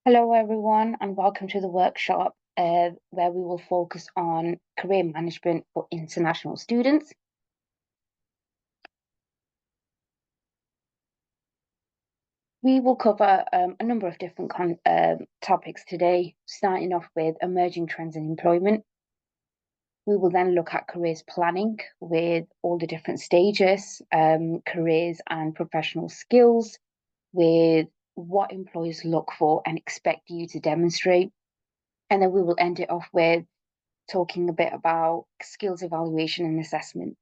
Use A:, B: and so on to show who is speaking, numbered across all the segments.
A: Hello, everyone, and welcome to the workshop where we will focus on career management for international students. We will cover a number of different topics today, starting off with emerging trends in employment. We will then look at careers planning with all the different stages, careers and professional skills, with what employers look for and expect you to demonstrate. And then we will end it off with talking a bit about skills evaluation and assessment.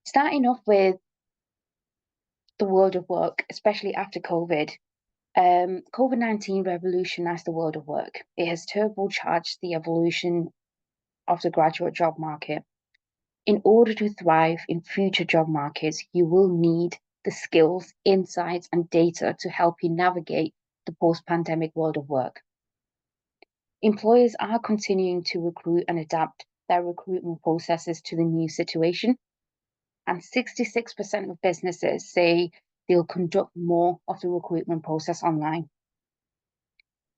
A: Starting off with the world of work, especially after COVID. COVID-19 revolutionized the world of work. It has turbocharged the evolution of the graduate job market. In order to thrive in future job markets, you will need the skills, insights, and data to help you navigate the post-pandemic world of work. Employers are continuing to recruit and adapt their recruitment processes to the new situation. And 66% of businesses say they'll conduct more of the recruitment process online.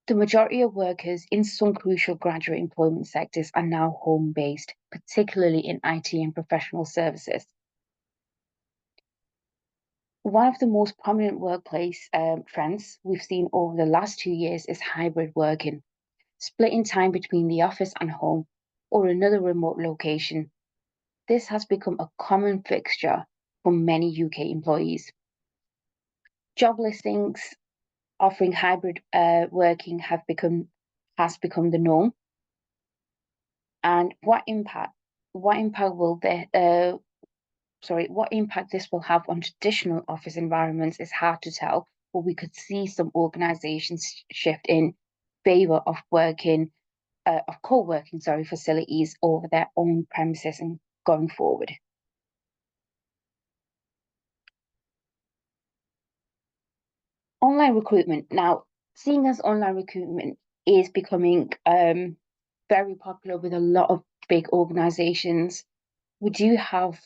A: The majority of workers in some crucial graduate employment sectors are now home-based, particularly in IT and professional services. One of the most prominent workplace trends we've seen over the last 2 years is hybrid working, splitting time between the office and home or another remote location. This has become a common fixture for many UK employees. Job listings offering hybrid working has become the norm. And what impact this will have on traditional office environments is hard to tell, but we could see some organizations shift in favor of co-working facilities over their own premises and going forward. Online recruitment. Now, seeing as online recruitment is becoming very popular with a lot of big organizations, we do have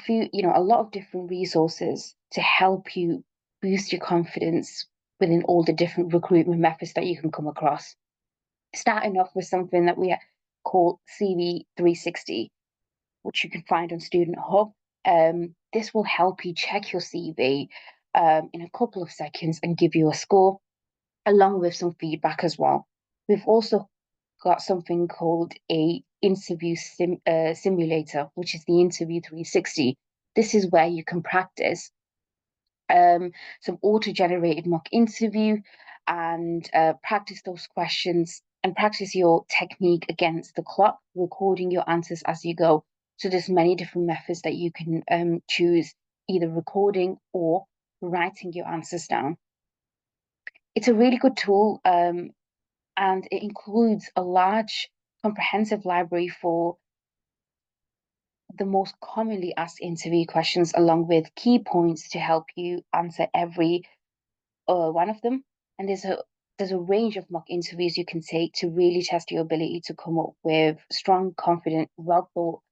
A: a lot of different resources to help you boost your confidence within all the different recruitment methods that you can come across. Starting off with something that we call CV 360, which you can find on Student Hub. This will help you check your CV in a couple of seconds and give you a score, along with some feedback as well. We've also got something called a interview simulator, which is the Interview 360. This is where you can practice some auto-generated mock interview and practice those questions and practice your technique against the clock, recording your answers as you go. So there's many different methods that you can choose, either recording or writing your answers down. It's a really good tool, and it includes a large comprehensive library for the most commonly asked interview questions, along with key points to help you answer every one of them. And there's a range of mock interviews you can take to really test your ability to come up with strong, confident, well thought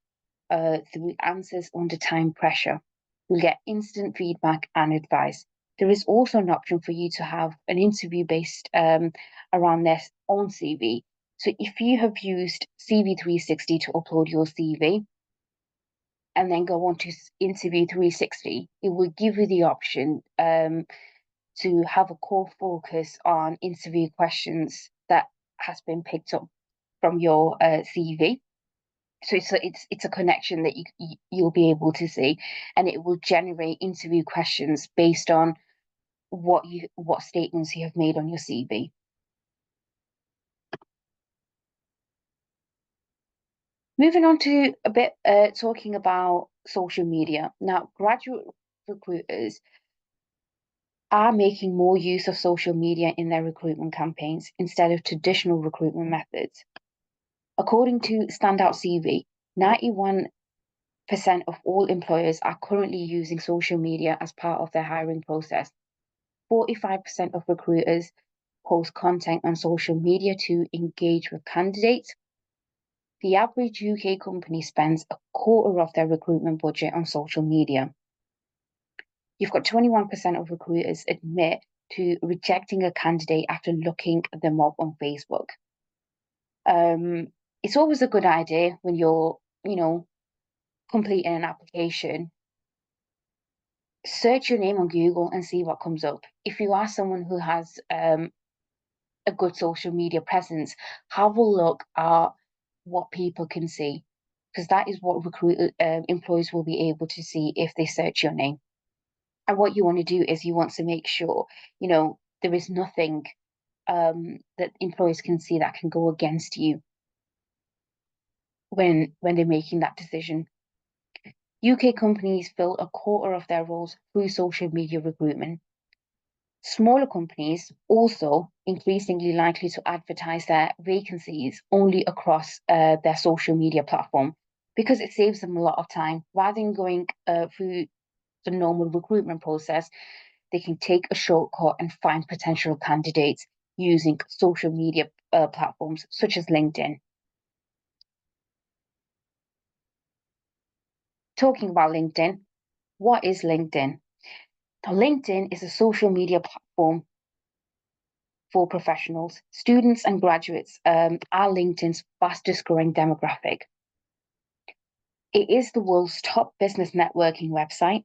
A: through answers under time pressure. You'll get instant feedback and advice. There is also an option for you to have an interview based around their own CV. So if you have used CV 360 to upload your CV and then go on to Interview 360, it will give you the option to have a core focus on interview questions that has been picked up from your CV. So it's a connection that you'll be able to see, and it will generate interview questions based on what statements you have made on your CV. Moving on to a bit talking about social media. Now, graduate recruiters are making more use of social media in their recruitment campaigns instead of traditional recruitment methods. According to Standout CV, 91% of all employers are currently using social media as part of their hiring process. 45% of recruiters post content on social media to engage with candidates. The average UK company spends a quarter of their recruitment budget on social media. You've got 21% of recruiters admit to rejecting a candidate after looking them up on Facebook. It's always a good idea when you're, completing an application, search your name on Google and see what comes up. If you are someone who has a good social media presence, have a look at what people can see, because that is what employers will be able to see if they search your name. And what you want to do is you want to make sure, there is nothing that employers can see that can go against you when they're making that decision. UK companies fill a quarter of their roles through social media recruitment. Smaller companies also increasingly likely to advertise their vacancies only across their social media platform because it saves them a lot of time. Rather than going through the normal recruitment process, they can take a shortcut and find potential candidates using social media platforms such as LinkedIn. Talking about LinkedIn, what is LinkedIn? Now, LinkedIn is a social media platform for professionals. Students and graduates are LinkedIn's fastest growing demographic. It is the world's top business networking website,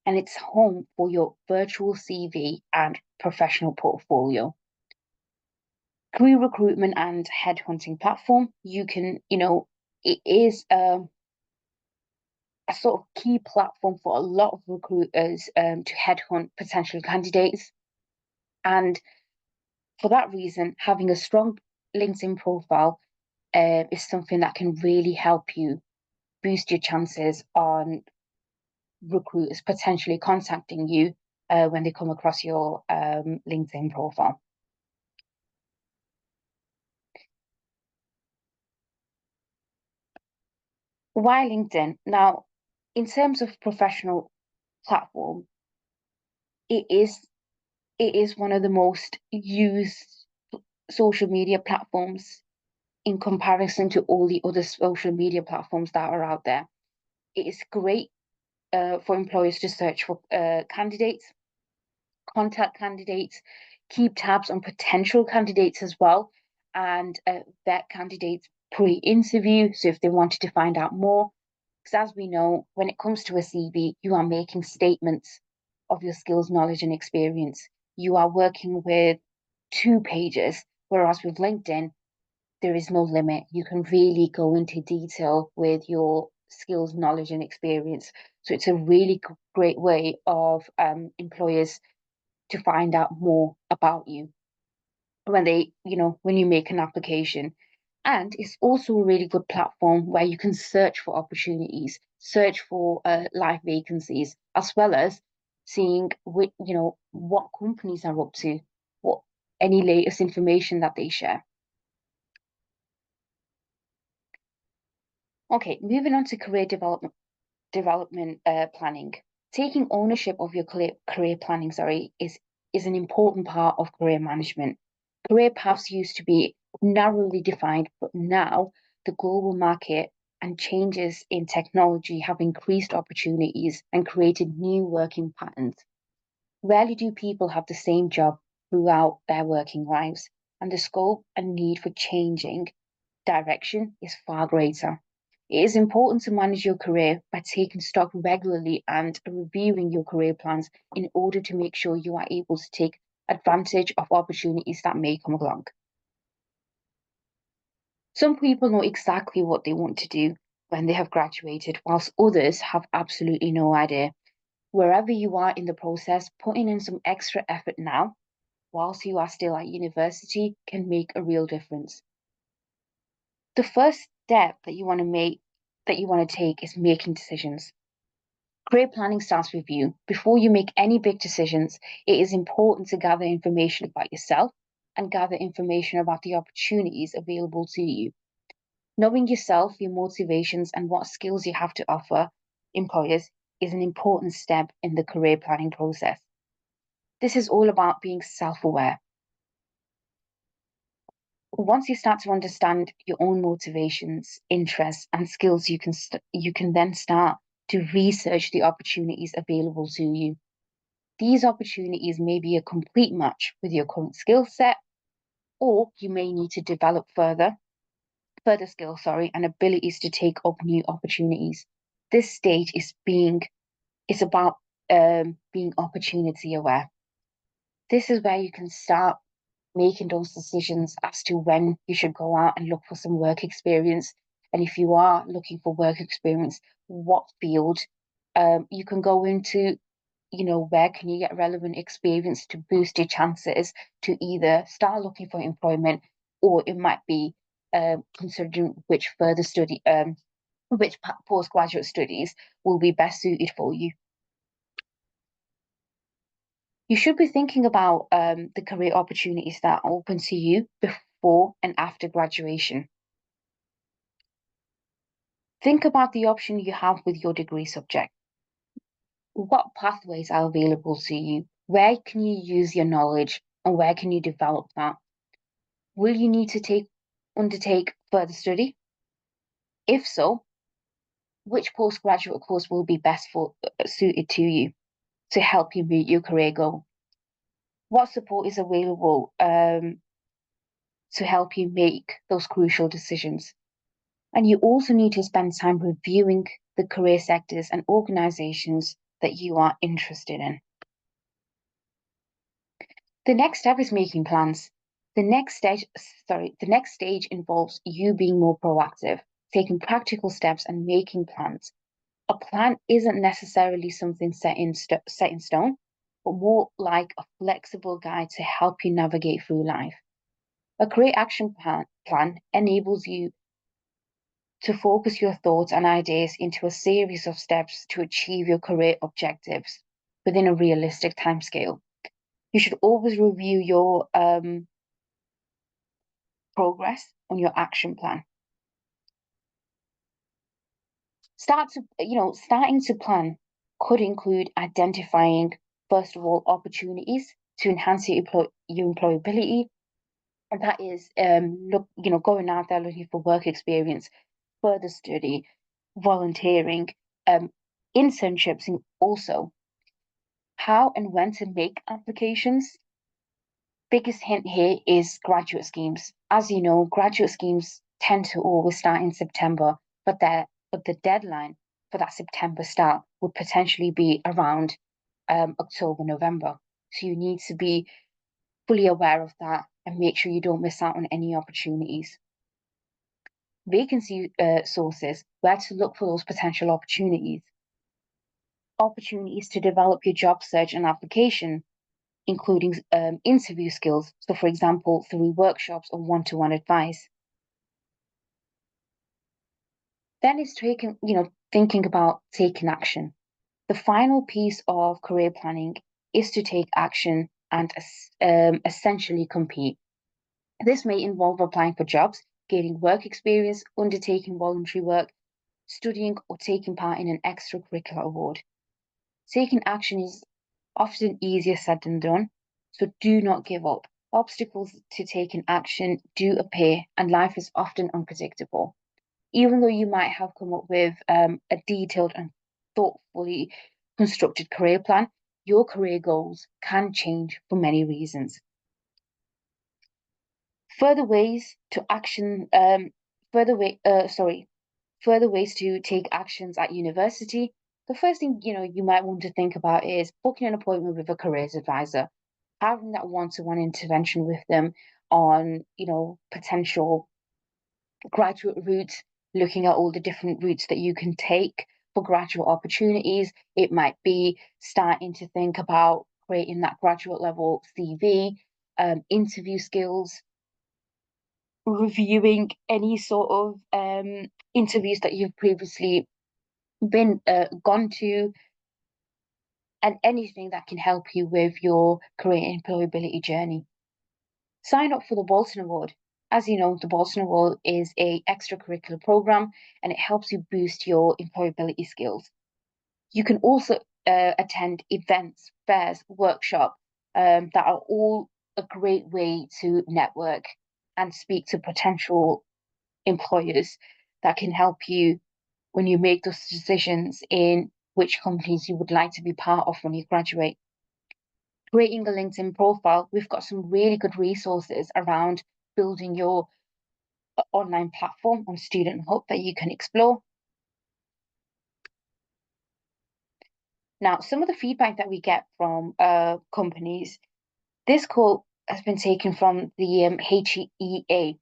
A: and it's home for your virtual CV and professional portfolio. Career recruitment and headhunting platform. It is a sort of key platform for a lot of recruiters to headhunt potential candidates. And for that reason, having a strong LinkedIn profile is something that can really help you boost your chances on recruiters potentially contacting you when they come across your LinkedIn profile. Why LinkedIn? Now, in terms of professional platform, it is one of the most used social media platforms in comparison to all the other social media platforms that are out there. It is great for employers to search for candidates, contact candidates, keep tabs on potential candidates as well, and vet candidates pre-interview. So if they wanted to find out more, because as we know, when it comes to a CV, you are making statements of your skills, knowledge, and experience. You are working with 2 pages, whereas with LinkedIn, there is no limit. You can really go into detail with your skills, knowledge, and experience. So it's a really great way of employers to find out more about you when you make an application. And it's also a really good platform where you can search for opportunities, search for live vacancies, as well as seeing what companies are up to, what any latest information that they share. Okay, moving on to career development planning. Taking ownership of your career planning, is an important part of career management. Career paths used to be narrowly defined, but now the global market and changes in technology have increased opportunities and created new working patterns. Rarely do people have the same job throughout their working lives, and the scope and need for changing direction is far greater. It is important to manage your career by taking stock regularly and reviewing your career plans in order to make sure you are able to take advantage of opportunities that may come along. Some people know exactly what they want to do when they have graduated, whilst others have absolutely no idea. Wherever you are in the process, putting in some extra effort now, whilst you are still at university, can make a real difference. The first step that you want to take is making decisions. Career planning starts with you. Before you make any big decisions, it is important to gather information about yourself and gather information about the opportunities available to you. Knowing yourself, your motivations, and what skills you have to offer employers is an important step in the career planning process. This is all about being self-aware. Once you start to understand your own motivations, interests, and skills, you can then start to research the opportunities available to you. These opportunities may be a complete match with your current skill set, or you may need to develop further skills, and abilities to take up new opportunities. This stage is about being opportunity aware. This is where you can start making those decisions as to when you should go out and look for some work experience. And if you are looking for work experience, what field you can go into, where can you get relevant experience to boost your chances to either start looking for employment, or it might be considering which postgraduate studies will be best suited for you. You should be thinking about the career opportunities that are open to you before and after graduation. Think about the option you have with your degree subject. What pathways are available to you? Where can you use your knowledge and where can you develop that? Will you need to undertake further study? If so, which postgraduate course will be best suited to you to help you meet your career goal? What support is available to help you make those crucial decisions? And you also need to spend time reviewing the career sectors and organizations that you are interested in. The next step is making plans. The next stage involves you being more proactive, taking practical steps and making plans. A plan isn't necessarily something set in stone, but more like a flexible guide to help you navigate through life. A career action plan enables you to focus your thoughts and ideas into a series of steps to achieve your career objectives within a realistic timescale. You should always review your progress on your action plan. Starting to plan could include identifying, first of all, opportunities to enhance your employability, and that is going out there looking for work experience, further study, volunteering, internships, and also how and when to make applications. Biggest hint here is graduate schemes. As you know, graduate schemes tend to always start in September, but the deadline for that September start would potentially be around October, November. So you need to be fully aware of that and make sure you don't miss out on any opportunities. Vacancy sources, where to look for those potential opportunities. Opportunities to develop your job search and application, including interview skills. So, for example, through workshops or one-to-one advice. Then it's thinking about taking action. The final piece of career planning is to take action and essentially compete. This may involve applying for jobs, gaining work experience, undertaking voluntary work, studying, or taking part in an extracurricular award. Taking action is often easier said than done, so do not give up. Obstacles to taking action do appear, and life is often unpredictable. Even though you might have come up with a detailed and thoughtfully constructed career plan, your career goals can change for many reasons. Further ways to action, further ways to take actions at university. The first thing you might want to think about is booking an appointment with a careers advisor, having that one-to-one intervention with them on potential graduate routes, looking at all the different routes that you can take for graduate opportunities. It might be starting to think about creating that graduate level CV, interview skills, reviewing any sort of interviews that you've previously been gone to, and anything that can help you with your career employability journey. Sign up for the Bolton Award. As you know, the Bolton Award is a extracurricular program and it helps you boost your employability skills. You can also attend events, fairs, workshops that are all a great way to network and speak to potential employers that can help you when you make those decisions in which companies you would like to be part of when you graduate. creating a LinkedIn profile, we've got some really good resources around building your online platform on Student Hub that you can explore. Now, some of the feedback that we get from companies, this quote has been taken from the HEA,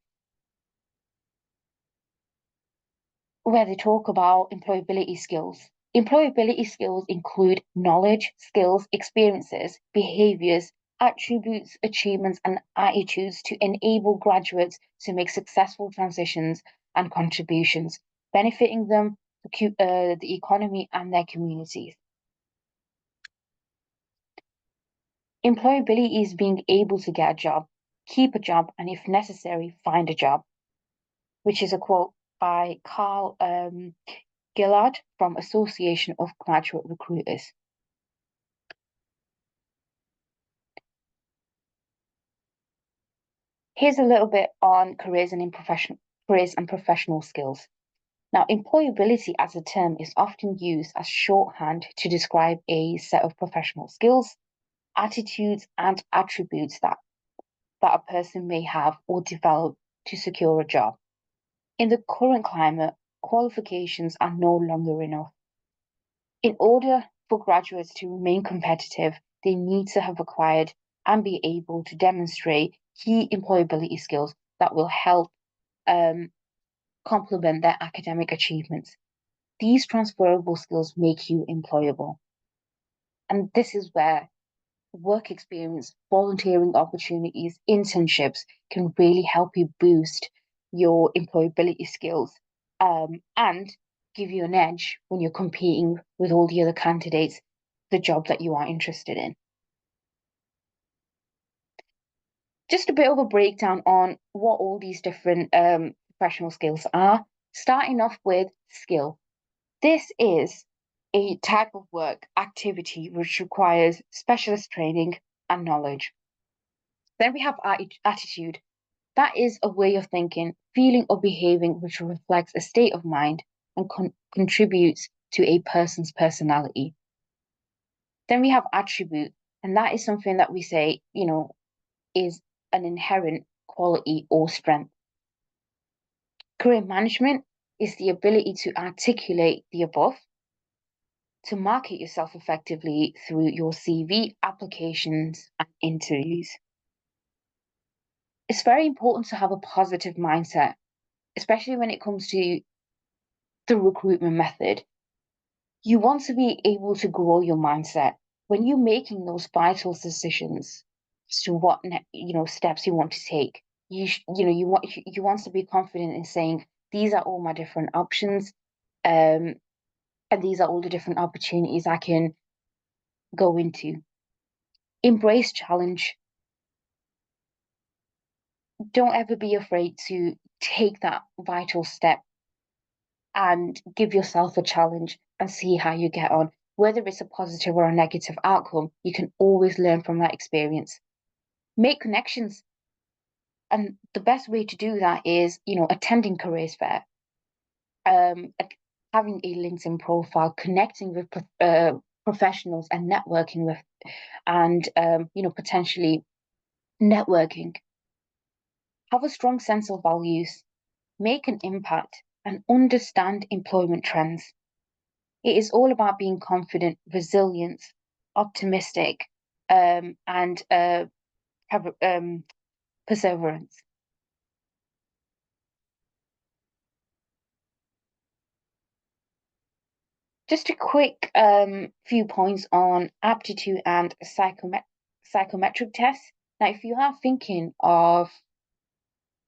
A: where they talk about employability skills. Employability skills include knowledge, skills, experiences, behaviors, attributes, achievements, and attitudes to enable graduates to make successful transitions and contributions, benefiting them, the economy, and their communities. Employability is being able to get a job, keep a job, and if necessary, find a job, which is a quote by Carl Gillard from Association of Graduate Recruiters. Here's a little bit on careers and professional skills. Now, employability as a term is often used as shorthand to describe a set of professional skills, attitudes, and attributes that a person may have or develop to secure a job. In the current climate, qualifications are no longer enough. In order for graduates to remain competitive, they need to have acquired and be able to demonstrate key employability skills that will help complement their academic achievements. These transferable skills make you employable. And this is where work experience, volunteering opportunities, internships can really help you boost your employability skills and give you an edge when you're competing with all the other candidates, the job that you are interested in. Just a bit of a breakdown on what all these different professional skills are, starting off with skill. This is a type of work activity which requires specialist training and knowledge. Then we have attitude. That is a way of thinking, feeling, or behaving which reflects a state of mind and contributes to a person's personality. Then we have attribute, and that is something that we say, is an inherent quality or strength. Career management is the ability to articulate the above, to market yourself effectively through your CV, applications, and interviews. It's very important to have a positive mindset, especially when it comes to the recruitment method. You want to be able to grow your mindset when you're making those vital decisions as to what steps you want to take. You want to be confident in saying these are all my different options, and these are all the different opportunities I can go into. Embrace challenge. Don't ever be afraid to take that vital step and give yourself a challenge and see how you get on. Whether it's a positive or a negative outcome, you can always learn from that experience. Make connections. And the best way to do that is, attending careers fair, having a LinkedIn profile, connecting with professionals and networking with, and, potentially networking. Have a strong sense of values, make an impact, and understand employment trends. It is all about being confident, resilient, optimistic, and perseverance. Just a quick few points on aptitude and psychometric tests. Now, if you are thinking of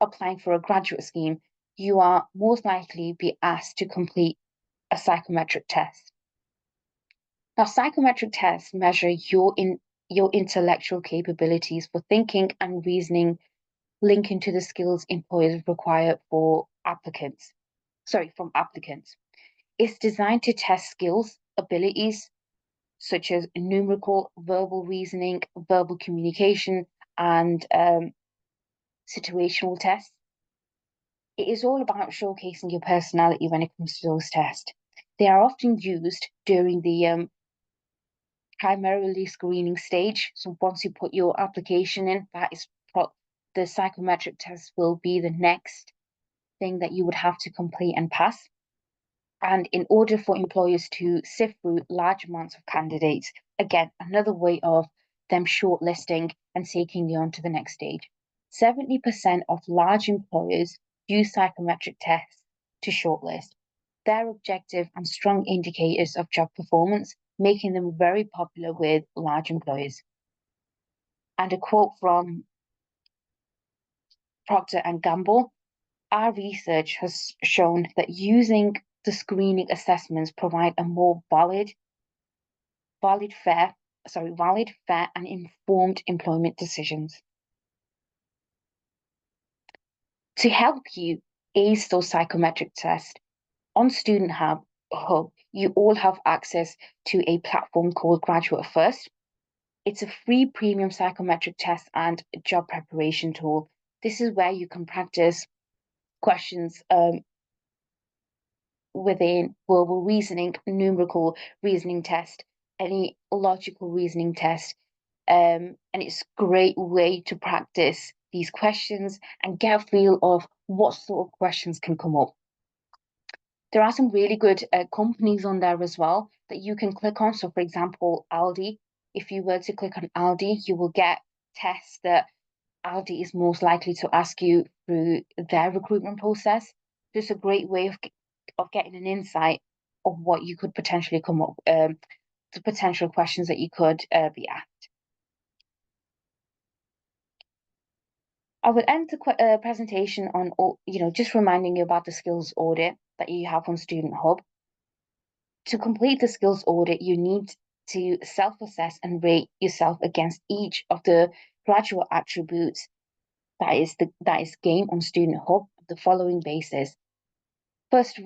A: applying for a graduate scheme, you are most likely be asked to complete a psychometric test. Now, psychometric tests measure your intellectual capabilities for thinking and reasoning, linking to the skills employers require for applicants. From applicants. It's designed to test skills, abilities, such as numerical, verbal reasoning, verbal communication, and situational tests. It is all about showcasing your personality when it comes to those tests. They are often used during the primarily screening stage. So once you put your application in, the psychometric test will be the next thing that you would have to complete and pass. And in order for employers to sift through large amounts of candidates, again, another way of them shortlisting and taking you on to the next stage. 70% of large employers use psychometric tests to shortlist. They're objective and strong indicators of job performance, making them very popular with large employers. And a quote from Procter and Gamble: our research has shown that using the screening assessments provide a more valid, fair, and informed employment decisions. To help you ace those psychometric tests, on Student Hub, you all have access to a platform called Graduate First. It's a free premium psychometric test and job preparation tool. This is where you can practice questions within verbal reasoning, numerical reasoning test, any logical reasoning test. And it's a great way to practice these questions and get a feel of what sort of questions can come up. There are some really good companies on there as well that you can click on. So, for example, Aldi. If you were to click on Aldi, you will get tests that Aldi is most likely to ask you through their recruitment process. Just a great way of getting an insight of what you could potentially come up, the potential questions that you could be asked. I will end the presentation on, just reminding you about the skills audit that you have on Student Hub. To complete the skills audit, you need to self-assess and rate yourself against each of the graduate attributes that is game on Student Hub, the following basis. First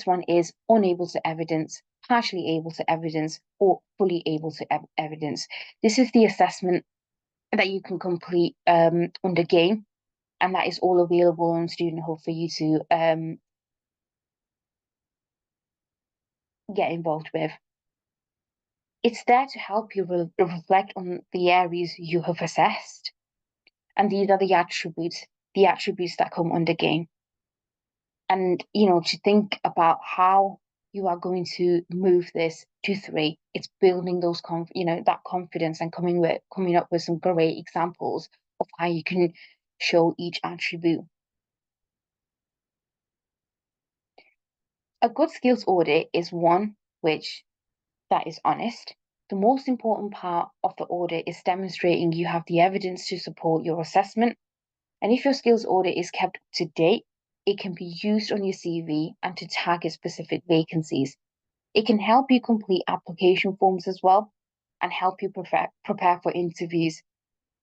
A: one is unable to evidence, partially able to evidence, or fully able to evidence. This is the assessment that you can complete under game, and that is all available on Student Hub for you to get involved with. It's there to help you reflect on the areas you have assessed, and these are the attributes that come under game. And to think about how you are going to move this to 3. It's building those that confidence and coming up with some great examples of how you can show each attribute. A good skills audit is one that is honest. The most important part of the audit is demonstrating you have the evidence to support your assessment. And if your skills audit is kept up to date, it can be used on your CV and to target specific vacancies. It can help you complete application forms as well and help you prepare for interviews.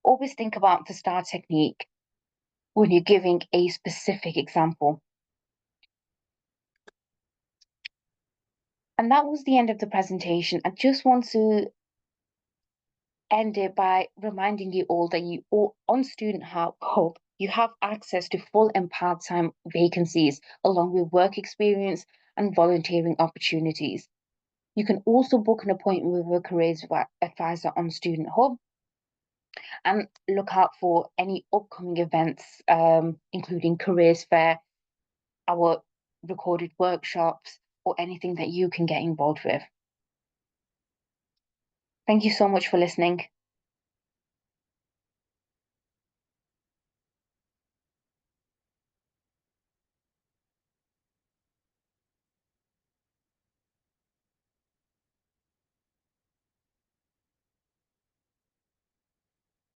A: Always think about the STAR technique when you're giving a specific example. And that was the end of the presentation. I just want to end it by reminding you all that you all on Student Hub, you have access to full and part-time vacancies along with work experience and volunteering opportunities. You can also book an appointment with a careers advisor on Student Hub and look out for any upcoming events, including careers fair, our recorded workshops, or anything that you can get involved with. Thank you so much for listening.